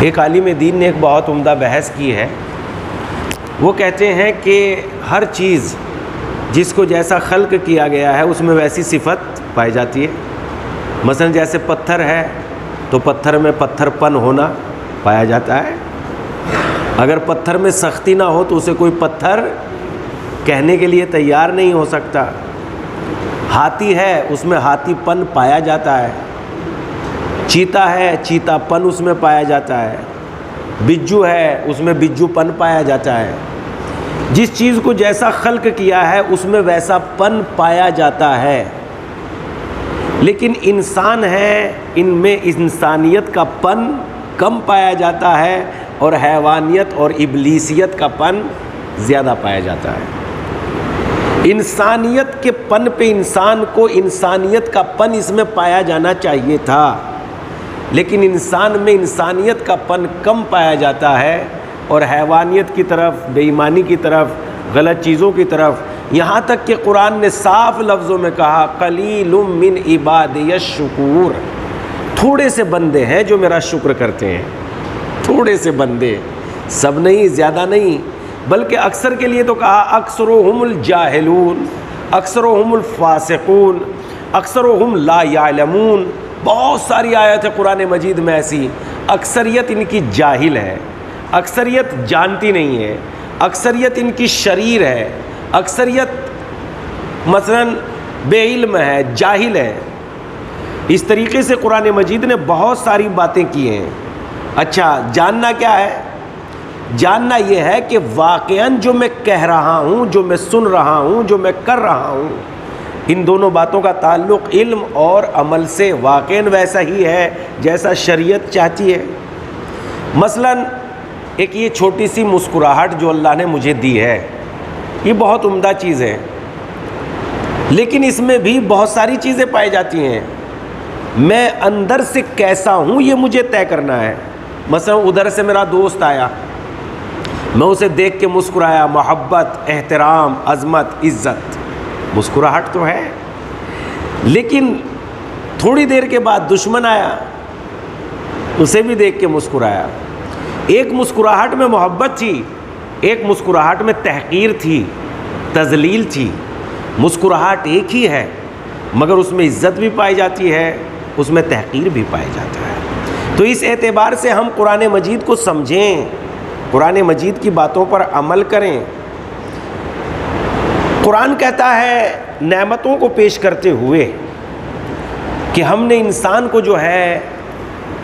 ایک عالم دین نے ایک بہت عمدہ بحث کی ہے. وہ کہتے ہیں کہ ہر چیز جس کو جیسا خلق کیا گیا ہے اس میں ویسی صفت پائی جاتی ہے. مثلا جیسے پتھر ہے تو پتھر میں پتھر پن ہونا پایا جاتا ہے. اگر پتھر میں سختی نہ ہو تو اسے کوئی پتھر کہنے کے لیے تیار نہیں ہو سکتا. ہاتھی ہے اس میں ہاتھی پن پایا جاتا ہے. چیتا ہے چیتا پن اس میں پایا جاتا ہے. بجو ہے اس میں بجو پن پایا جاتا ہے. جس چیز کو جیسا خلق کیا ہے اس میں ویسا پن پایا جاتا ہے. لیکن انسان ہے ان میں انسانیت کا پن کم پایا جاتا ہے اور حیوانیت اور ابلیسیت کا پن زیادہ پایا جاتا ہے. انسانیت کے پن پہ انسان کو انسانیت کا پن اس میں پایا جانا چاہیے تھا، لیکن انسان میں انسانیت کا پن کم پایا جاتا ہے اور حیوانیت کی طرف، بے ایمانی کی طرف، غلط چیزوں کی طرف. یہاں تک کہ قرآن نے صاف لفظوں میں کہا قلیل من عبادی الشکور، تھوڑے سے بندے ہیں جو میرا شکر کرتے ہیں. تھوڑے سے بندے، سب نہیں، زیادہ نہیں، بلکہ اکثر کے لیے تو کہا اکثرهم الجاہلون، اکثرهم الفاسقون، اکثرهم لا یعلمون. بہت ساری آیت ہے قرآن مجید میں ایسی، اکثریت ان کی جاہل ہے، اکثریت جانتی نہیں ہے، اکثریت ان کی شریر ہے، اکثریت مثلا بے علم ہے، جاہل ہے. اس طریقے سے قرآن مجید نے بہت ساری باتیں کی ہیں. اچھا، جاننا کیا ہے؟ جاننا یہ ہے کہ واقعاً جو میں کہہ رہا ہوں، جو میں سن رہا ہوں، جو میں کر رہا ہوں، ان دونوں باتوں کا تعلق علم اور عمل سے واقعاً ویسا ہی ہے جیسا شریعت چاہتی ہے. مثلا ایک یہ چھوٹی سی مسکراہٹ جو اللہ نے مجھے دی ہے، یہ بہت عمدہ چیز ہے، لیکن اس میں بھی بہت ساری چیزیں پائی جاتی ہیں. میں اندر سے کیسا ہوں یہ مجھے طے کرنا ہے. مثلا ادھر سے میرا دوست آیا، میں اسے دیکھ کے مسکرایا، محبت، احترام، عظمت، عزت، مسکراہٹ تو ہے. لیکن تھوڑی دیر کے بعد دشمن آیا، اسے بھی دیکھ کے مسکرایا. ایک مسکراہٹ میں محبت تھی، ایک مسکراہٹ میں تحقیر تھی، تذلیل تھی. مسکراہٹ ایک ہی ہے مگر اس میں عزت بھی پائی جاتی ہے، اس میں تحقیر بھی پایا جاتا ہے. تو اس اعتبار سے ہم قرآن مجید کو سمجھیں، قرآن مجید کی باتوں پر عمل کریں. قرآن کہتا ہے نعمتوں کو پیش کرتے ہوئے کہ ہم نے انسان کو جو ہے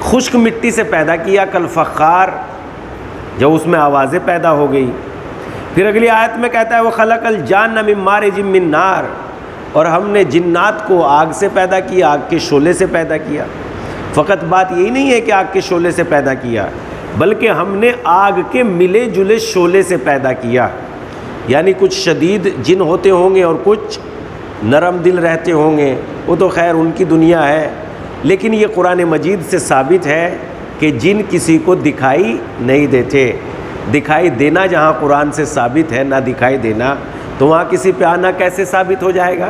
خشک مٹی سے پیدا کیا کالفخار، جب اس میں آوازیں پیدا ہو گئی. پھر اگلی آیت میں کہتا ہے وَخَلَقَ الْجَانَّ مِن مَارِجٍ مِّن نَار، اور ہم نے جنات کو آگ سے پیدا کیا، آگ کے شعلے سے پیدا کیا. فقط بات یہی نہیں ہے کہ آگ کے شعلے سے پیدا کیا، بلکہ ہم نے آگ کے ملے جلے شعلے سے پیدا کیا. یعنی کچھ شدید جن ہوتے ہوں گے اور کچھ نرم دل رہتے ہوں گے، وہ تو خیر ان کی دنیا ہے. لیکن یہ قرآن مجید سے ثابت ہے کہ جن کسی کو دکھائی نہیں دیتے. دکھائی دینا جہاں قرآن سے ثابت ہے، نہ دکھائی دینا، تو وہاں کسی پہ آنا کیسے ثابت ہو جائے گا؟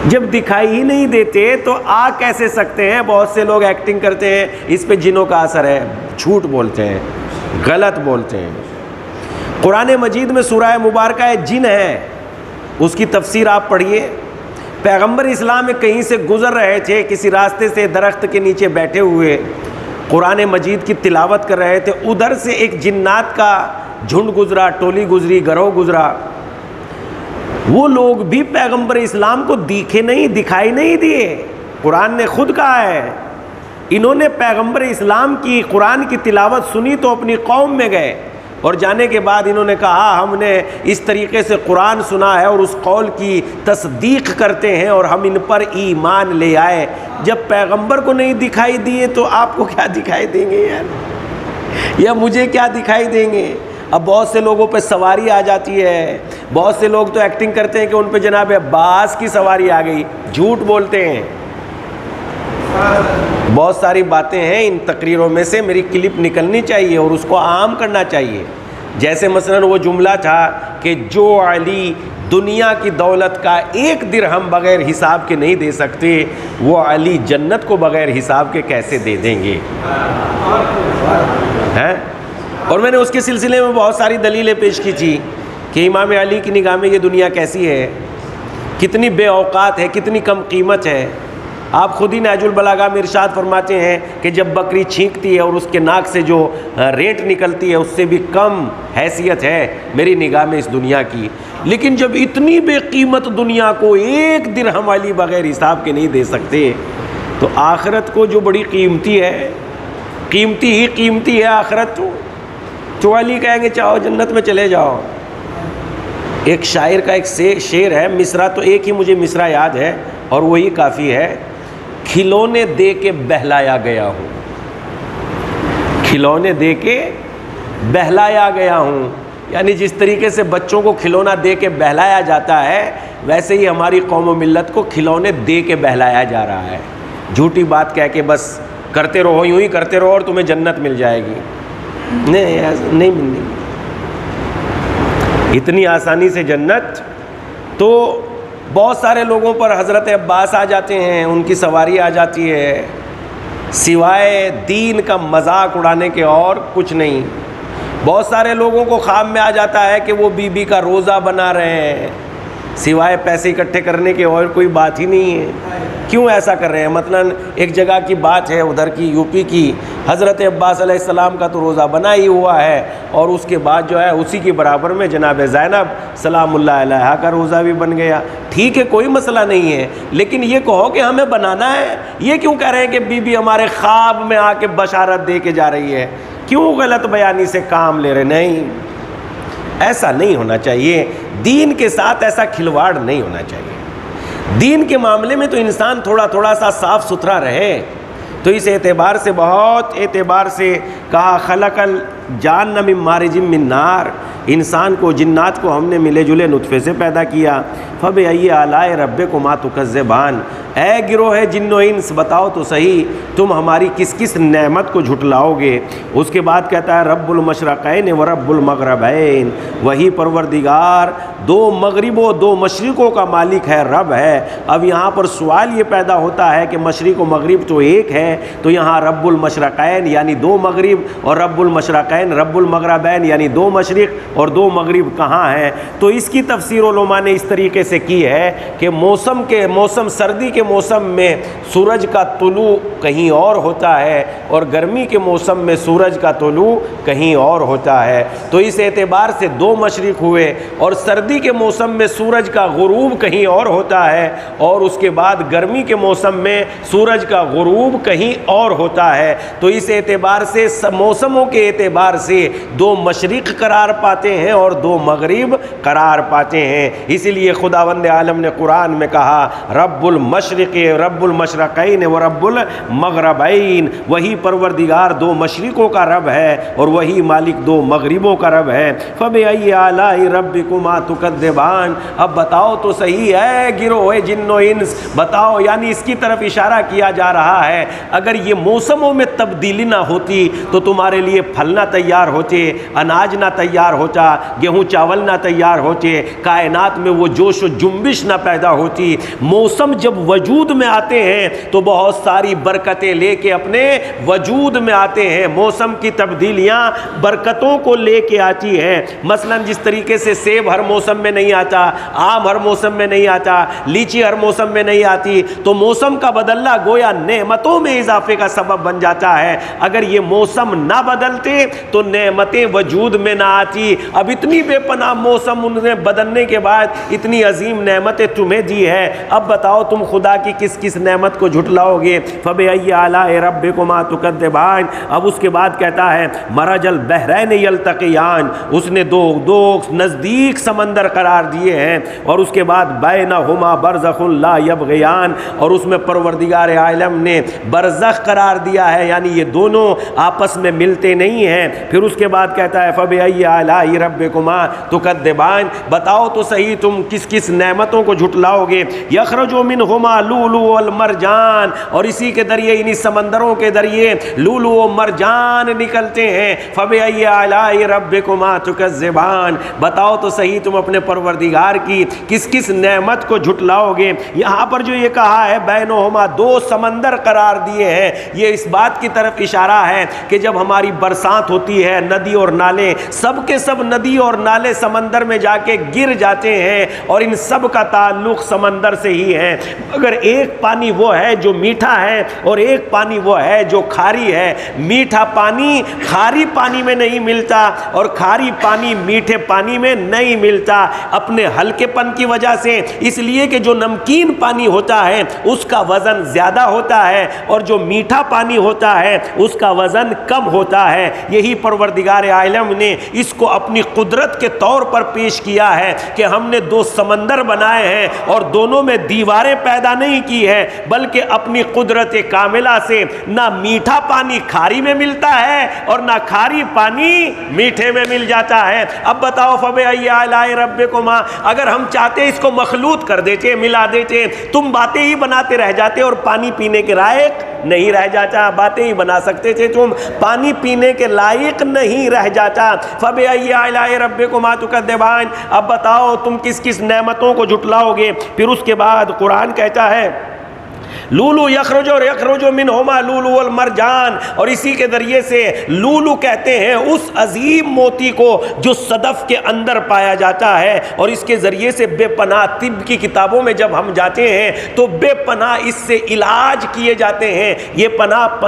جب دکھائی ہی نہیں دیتے تو آ کیسے سکتے ہیں؟ بہت سے لوگ ایکٹنگ کرتے ہیں اس پہ جنوں کا اثر ہے، جھوٹ بولتے ہیں، غلط بولتے ہیں. قرآن مجید میں سورہ مبارکہ جن ہے، اس کی تفسیر آپ پڑھیے. پیغمبر اسلام کہیں سے گزر رہے تھے، کسی راستے سے درخت کے نیچے بیٹھے ہوئے قرآن مجید کی تلاوت کر رہے تھے. ادھر سے ایک جنات کا جھنڈ گزرا، ٹولی گزری، گروہ گزرا. وہ لوگ بھی پیغمبر اسلام کو دکھائی نہیں دیے. قرآن نے خود کہا ہے انہوں نے پیغمبر اسلام کی قرآن کی تلاوت سنی تو اپنی قوم میں گئے، اور جانے کے بعد انہوں نے کہا ہم نے اس طریقے سے قرآن سنا ہے اور اس قول کی تصدیق کرتے ہیں اور ہم ان پر ایمان لے آئے. جب پیغمبر کو نہیں دکھائی دیے تو آپ کو کیا دکھائی دیں گے یار، یا مجھے کیا دکھائی دیں گے؟ اب بہت سے لوگوں پہ سواری آ جاتی ہے، بہت سے لوگ تو ایکٹنگ کرتے ہیں کہ ان پہ جناب عباس کی سواری آ گئی، جھوٹ بولتے ہیں. بہت ساری باتیں ہیں، ان تقریروں میں سے میری کلپ نکلنی چاہیے اور اس کو عام کرنا چاہیے. جیسے مثلا وہ جملہ تھا کہ جو علی دنیا کی دولت کا 1 درہم بغیر حساب کے نہیں دے سکتے، وہ علی جنت کو بغیر حساب کے کیسے دے دیں گے؟ اور میں نے اس کے سلسلے میں بہت ساری دلیلیں پیش کی تھی کہ امام علی کی نگاہ میں یہ دنیا کیسی ہے، کتنی بے اوقات ہے، کتنی کم قیمت ہے۔ آپ خود ہی نہج البلاغہ میں ارشاد فرماتے ہیں کہ جب بکری چھینکتی ہے اور اس کے ناک سے جو رینٹ نکلتی ہے اس سے بھی کم حیثیت ہے میری نگاہ میں اس دنیا کی، لیکن جب اتنی بے قیمت دنیا کو 1 درہم علی بغیر حساب کے نہیں دے سکتے، تو آخرت کو جو بڑی قیمتی ہے، قیمتی ہی قیمتی ہے آخرت، تو علی کہیں گے چاہو جنت میں چلے جاؤ۔ ایک شاعر کا ایک شعر ہے، مصرع تو ایک ہی مجھے مصرع یاد ہے اور وہی کافی ہے، کھلونے دے کے بہلایا گیا ہوں، کھلونے دے کے بہلایا گیا ہوں، یعنی جس طریقے سے بچوں کو کھلونا دے کے بہلایا جاتا ہے ویسے ہی ہماری قوم و ملت کو کھلونے دے کے بہلایا جا رہا ہے، جھوٹی بات کہہ کے بس کرتے رہو، یوں ہی کرتے رہو اور تمہیں جنت مل جائے گی۔ نہیں ملنی اتنی آسانی سے جنت۔ تو بہت سارے لوگوں پر حضرت عباس آ جاتے ہیں، ان کی سواری آ جاتی ہے، سوائے دین کا مذاق اڑانے کے اور کچھ نہیں۔ بہت سارے لوگوں کو خواب میں آ جاتا ہے کہ وہ بی بی کا روزہ بنا رہے ہیں، سوائے پیسے اکٹھے کرنے کے اور کوئی بات ہی نہیں ہے۔ کیوں ایسا کر رہے ہیں؟ مثلا ایک جگہ کی بات ہے ادھر کی یو پی کی، حضرت عباس علیہ السلام کا تو روزہ بنا ہی ہوا ہے اور اس کے بعد جو ہے اسی کے برابر میں جناب زینب سلام اللہ علیہا کا روزہ بھی بن گیا۔ ٹھیک ہے، کوئی مسئلہ نہیں ہے، لیکن یہ کہو کہ ہمیں بنانا ہے، یہ کیوں کہہ رہے ہیں کہ بی بی ہمارے خواب میں آ کے بشارت دے کے جا رہی ہے؟ کیوں غلط بیانی سے کام لے رہے؟ نہیں، ایسا نہیں ہونا چاہیے، دین کے ساتھ ایسا کھلواڑ نہیں ہونا چاہیے۔ دین کے معاملے میں تو انسان تھوڑا سا صاف ستھرا رہے۔ تو اس اعتبار سے، بہت اعتبار سے کہا خلق الجان من مارج من نار، انسان کو، جنات کو ہم نے ملے جلے نطفے سے پیدا کیا۔ فبأي آلاء ربكما تكذبان، اے گروہ جن و انس بتاؤ تو صحیح تم ہماری کس کس نعمت کو جھٹلاؤ گے۔ اس کے بعد کہتا ہے رب المشرقین و رب المغربین، وہی پروردگار 2 مغربوں 2 مشرقوں کا مالک ہے، رب ہے۔ اب یہاں پر سوال یہ پیدا ہوتا ہے کہ مشرق و مغرب تو ایک ہے، تو یہاں رب المشرقین یعنی 2 مغرب اور رب المشرقین رب المغربین یعنی 2 مشرق اور 2 مغرب کہاں ہیں؟ تو اس کی تفسیر علماء نے اس طریقے سے کی ہے کہ موسم سردی کے موسم میں سورج کا طلوع کہیں اور ہوتا ہے اور گرمی کے موسم میں سورج کا طلوع کہیں اور ہوتا ہے۔ تو اس اعتبار سے 2 مشرق ہوئے، اور سردی کے موسم میں سورج کا غروب کہیں اور ہوتا ہے، اور اس کے بعد گرمی کے موسم میں سورج کا غروب کہیں اور ہوتا ہے۔ تو اس اعتبار سے موسموں کے اعتبار سے 2 مشرق قرار پاتے ہیں اور 2 مغرب قرار پاتے ہیں۔ اسی لیے خداوند عالم نے قرآن میں کہا رب المشرق رب المشرقین و رب المغربین، وہی پروردگار 2 مشرقوں کا رب ہے اور وہی مالک 2 مغربوں کا رب ہے۔ فبأي آلاء ربكما تكذبان، اب بتاؤ تو صحیح ہے گروہ جن و انس، بتاؤ، یعنی اس کی طرف اشارہ کیا جا رہا ہے اگر یہ موسموں میں تبدیلی نہ ہوتی تو تمہارے لیے پھل نہ تیار ہوتے، اناج نہ تیار ہوتا، گیہوں چاول نہ تیار ہوتے، کائنات میں وہ جوش و جنبش نہ پیدا ہوتی۔ موسم جب وجود میں آتے ہیں تو بہت ساری برکتیں لے کے اپنے وجود میں آتے ہیں۔ موسم کی تبدیلیاں برکتوں کو لے کے آتی ہیں۔ مثلا جس طریقے سے سیب ہر موسم میں نہیں آتا، آم ہر موسم میں نہیں آتا، لیچی ہر موسم میں نہیں آتی، تو موسم کا بدلنا گویا نعمتوں میں اضافے کا سبب بن جاتا ہے۔ اگر یہ موسم نہ بدلتے تو نعمتیں وجود میں نہ آتی۔ اب اتنی بے پناہ موسم انہیں بدلنے کے بعد اتنی عظیم نعمتیں تمہیں دی ہے، اب بتاؤ تم خدا کی کس کس نعمت کو جھٹلاؤ گے؟ فبأي آلاء ربكما تكذبان۔ اب اس کے بعد کہتا ہے مرج البحرین یلتقیان، اس نے دو نزدیک سمندر قرار دیے ہیں، اور اس کے بعد بینہما برزخ لا یبغیان، اور اس میں پروردگار عالم نے برزخ قرار دیا ہے، یعنی یہ دونوں آپس میں ملتے نہیں ہیں۔ پھر اس کے بعد کہتا ہے فبأي آلاء ربكما تكذبان، بتاؤ تو صحیح تم کس کس نعمتوں کو جھٹلاؤ گے؟ یخرج منہما منہما لولو والمرجان، اور اسی کے ذریعے انہی سمندروں کے ذریعے لولو و مرجان نکلتے ہیں. فبأي آلاء ربكما تكذبان، بتاؤ تو صحیح تم اپنے پروردگار کی کس کس نعمت کو جھٹلاؤ گے. یہاں پر جو یہ کہا ہے بینہما، دو سمندر قرار دیے ہیں، یہ اس بات کی طرف اشارہ ہے کہ جب ہماری برسات ہوتی ہے ندی اور نالے سب کے سب ندی اور نالے سمندر میں جا کے گر جاتے ہیں اور ان سب کا تعلق سمندر سے ہی ہے. اگر ایک پانی وہ ہے جو میٹھا ہے اور ایک پانی وہ ہے جو کھاری ہے. میٹھا پانی کھاری پانی میں نہیں ملتا اور کھاری پانی میٹھے پانی میں نہیں ملتا اپنے ہلکے پن کی وجہ سے، اس لیے کہ جو نمکین پانی ہوتا ہے اس کا وزن زیادہ ہوتا ہے اور جو میٹھا پانی ہوتا ہے اس کا وزن کم ہوتا ہے. یہی پروردگار عالم نے اس کو اپنی قدرت کے طور پر پیش کیا ہے کہ ہم نے دو سمندر بنائے ہیں اور دونوں میں دیواریں پیدا نہیں کی ہے، بلکہ اپنی قدرت کاملہ سے نہ میٹھا پانی کھاری میں ملتا ہے اور نہ کھاری پانی میٹھے میں مل جاتا ہے. اب بتاؤ فبأي آلاء ربكما، اگر ہم چاہتے اس کو مخلوط کر دیتے ملا دیتے، تم باتیں ہی بناتے رہ جاتے اور پانی پینے کے لائق نہیں رہ جاتا. باتیں ہی بنا سکتے تھے، تم پانی پینے کے لائق نہیں رہ جاتا. فبأي آلاء ربكما تكذبان، اب بتاؤ تم کس کس نعمتوں کو جھٹلاؤ گے. پھر اس کے بعد قرآن کہتا ہے لولو یخرج اور یخرج منہما لولو والمرجان، اور اسی کے ذریعے سے لولو کہتے ہیں اس عظیم موتی کو جو صدف کے اندر پایا جاتا ہے، اور اس کے ذریعے سے بے پناہ طب کی کتابوں میں جب ہم جاتے ہیں تو بے پناہ اس سے علاج کیے جاتے ہیں. یہ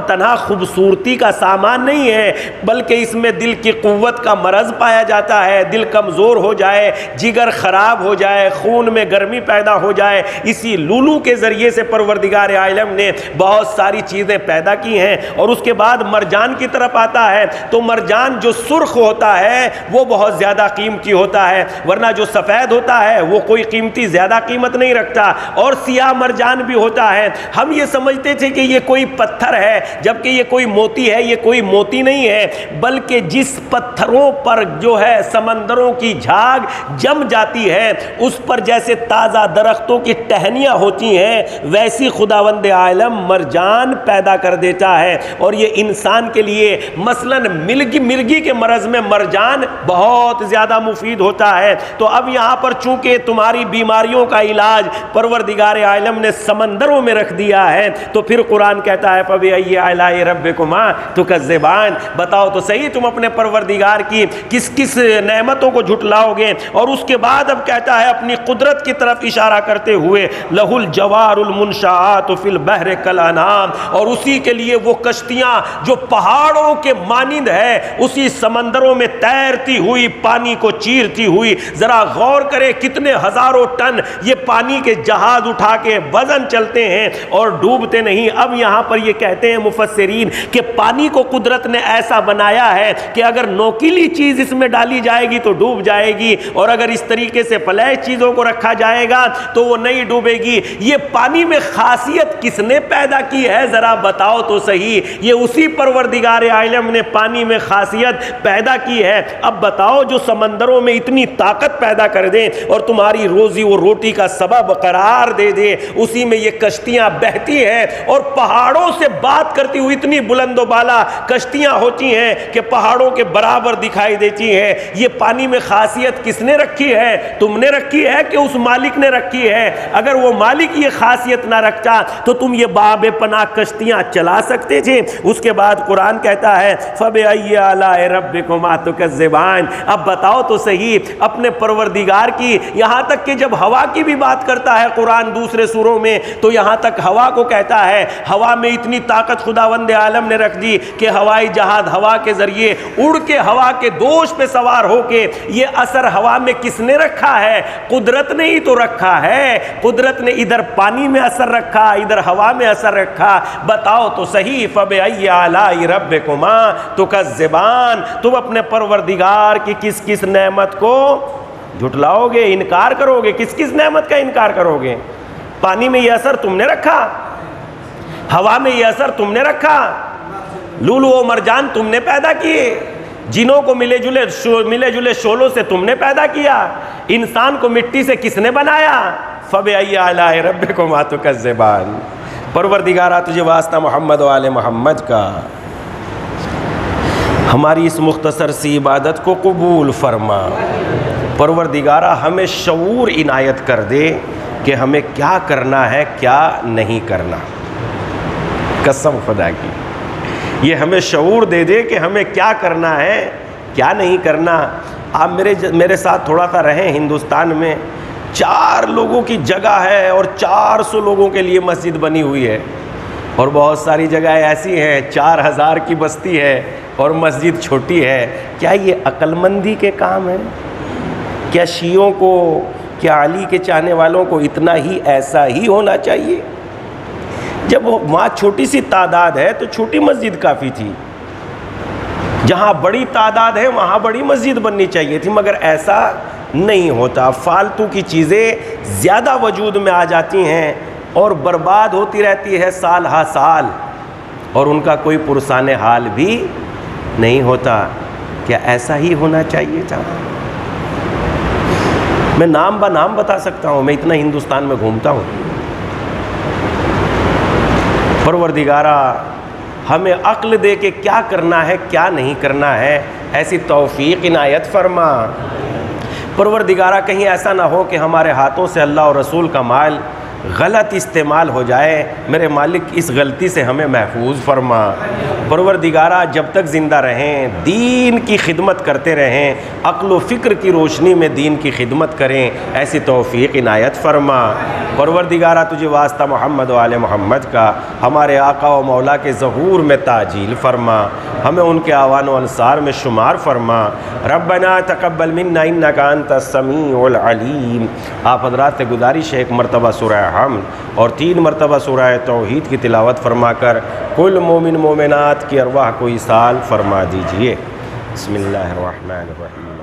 تنہا خوبصورتی کا سامان نہیں ہے، بلکہ اس میں دل کی قوت کا مرض پایا جاتا ہے. دل کمزور ہو جائے، جگر خراب ہو جائے، خون میں گرمی پیدا ہو جائے، اسی لولو کے ذریعے سے پروردگار عالم نے بہت ساری چیزیں پیدا کی ہیں. اور اس کے بعد مرجان کی طرف آتا ہے تو مرجان جو سرخ ہوتا ہے وہ بہت زیادہ قیمتی ہوتا ہے، ورنہ جو سفید ہوتا ہے وہ کوئی قیمتی زیادہ قیمت نہیں رکھتا. اور سیاہ مرجان بھی ہوتا ہے. ہم یہ سمجھتے تھے کہ یہ کوئی پتھر ہے، جبکہ یہ کوئی موتی ہے. یہ کوئی موتی نہیں ہے، بلکہ جس پتھروں پر جو ہے سمندروں کی جھاگ جم جاتی ہے اس پر جیسے تازہ درختوں کی ٹہنیاں ہوتی ہیں، ویسی خداوند عالم مرجان پیدا کر دیتا ہے. اور یہ انسان کے لیے مثلاً مرگی کے مرض میں مرجان بہت زیادہ مفید ہوتا ہے. تو اب یہاں پر چونکہ تمہاری بیماریوں کا علاج پروردگار عالم نے سمندروں میں رکھ دیا ہے، تو پھر قرآن کہتا ہے فبأي آلاء ربكما تكذبان، بتاؤ تو صحیح تم اپنے پروردگار کی کس کس نعمتوں کو جھٹلاؤ گے. اور اس کے بعد اب کہتا ہے اپنی قدرت کی طرف اشارہ کرتے ہوئے لہ الجوار المنشآت فی البحر کالانعام، اور اسی کے لیے وہ کشتیاں جو پہاڑوں کے مانند ہے اسی سمندروں میں تیرتی ہوئی پانی کو چیرتی ہوئی. ذرا غور کرے کتنے ہزاروں ٹن یہ پانی کے جہاز اٹھا کے وزن چلتے ہیں اور ڈوبتے نہیں. اب یہاں پر یہ کہتے ہیں مفسرین کہ پانی کو قدرت نے ایسا بنایا ہے کہ اگر نوکیلی چیز اس میں ڈالی جائے گی تو ڈوب جائے گی، اور اگر اس طریقے سے فلیش چیزوں کو رکھا جائے گا تو وہ نہیں ڈوبے گی. یہ پانی میں خاصیت کس نے پیدا کی ہے ذرا بتاؤ تو صحیح. یہ اسی پروردگار عالم نے پانی میں خاصیت پیدا کی ہے. اب بتاؤ جو سمندروں میں اتنی طاقت پیدا کر دے اور تمہاری روزی و روٹی کا سبب قرار دے دے، اسی میں یہ کشتیاں بہتی ہیں اور پہاڑوں سے بات کرتی ہوئی اتنی بلند و بالا کشتیاں ہوتی ہیں کہ پہاڑوں کے برابر دکھائی دیتی ہیں. یہ پانی میں خاصیت کس نے رکھی ہے؟ تم نے رکھی ہے کہ اس مالک نے رکھی ہے؟ اگر وہ مالک یہ خاصیت نہ رکھتا تو تم یہ باب پناہ کشتیاں چلا سکتے تھے. اس کے بعد قرآن کہتا ہے فبأي آلاء ربكما تكذبان، اب بتاؤ تو صحیح اپنے پروردگار کی. یہاں تک کہ جب ہوا کی بھی بات کرتا ہے قرآن دوسرے سوروں میں تو یہاں تک ہوا کو کہتا ہے ہوا میں اتنی طاقت خداوند عالم نے رکھ دی کہ ہوائی جہاز ہوا کے ذریعے اڑ کے ہوا کے دوش پہ سوار ہو کے. یہ اثر ہوا میں کس نے رکھا ہے؟ قدرت نے ہی تو رکھا ہے. قدرت نے ادھر پانی میں اثر رکھا، ادھر ہوا میں اثر رکھا. بتاؤ تو صحیح فبأي آلاء ربكما تكذبان، تم اپنے پروردگار کی کس کس نعمت کو جھٹلاؤ گے، انکار کرو گے؟ کس کس نعمت کا انکار کرو گے؟ پانی میں یہ اثر تم نے رکھا، ہوا میں یہ اثر تم نے رکھا، لولو و مرجان تم نے پیدا کیے، جنوں کو ملے جلے شعلوں سے تم نے پیدا کیا، انسان کو مٹی سے کس نے بنایا؟ فَبِأَيِّ آلَاءِ رَبِّكُمَا تُكَذِّبَانِ۔ پروردگارہ تجھے واسطہ محمد و آل محمد کا، ہماری اس مختصر سی عبادت کو قبول فرما۔ پروردگارہ ہمیں شعور عنایت کر دے کہ ہمیں کیا کرنا ہے کیا نہیں کرنا، قسم خدا کی یہ ہمیں شعور دے دے کہ ہمیں کیا کرنا ہے کیا نہیں کرنا۔ آپ میرے ساتھ تھوڑا سا رہیں، ہندوستان میں 4 لوگوں کی جگہ ہے اور 400 لوگوں کے لیے مسجد بنی ہوئی ہے، اور بہت ساری جگہیں ایسی ہیں 4000 کی بستی ہے اور مسجد چھوٹی ہے۔ کیا یہ عقل مندی کے کام ہے؟ کیا شیعوں کو، کیا علی کے چاہنے والوں کو اتنا ہی ایسا ہی ہونا چاہیے؟ جب وہاں چھوٹی سی تعداد ہے تو چھوٹی مسجد کافی تھی، جہاں بڑی تعداد ہے وہاں بڑی مسجد بننی چاہیے تھی، مگر ایسا نہیں ہوتا۔ فالتو کی چیزیں زیادہ وجود میں آ جاتی ہیں اور برباد ہوتی رہتی ہے سال ہا سال، اور ان کا کوئی پرسان حال بھی نہیں ہوتا۔ کیا ایسا ہی ہونا چاہیے تھا؟ میں نام بہ نام بتا سکتا ہوں، میں اتنا ہندوستان میں گھومتا ہوں۔ پروردگارہ ہمیں عقل دے کے کیا کرنا ہے کیا نہیں کرنا ہے، ایسی توفیق عنایت فرما۔ پروردگارہ کہیں ایسا نہ ہو کہ ہمارے ہاتھوں سے اللہ اور رسول کا مال غلط استعمال ہو جائے، میرے مالک اس غلطی سے ہمیں محفوظ فرما۔ پروردگارہ جب تک زندہ رہیں دین کی خدمت کرتے رہیں، عقل و فکر کی روشنی میں دین کی خدمت کریں، ایسی توفیق عنایت فرما۔ پروردگارہ تجھے واسطہ محمد و آل محمد کا، ہمارے آقا و مولا کے ظہور میں تعجیل فرما، ہمیں ان کے اعوان و انصار میں شمار فرما۔ ربنا تقبل منا انک انت السمیع العلیم۔ آپ حضرات سے گزارش ہے ایک مرتبہ سورہ حمد اور 3 مرتبہ سورہ توحید کی تلاوت فرما کر کل مومن مومنات کی ارواح کو ایصال فرما دیجئے۔ بسم اللہ الرحمن الرحیم۔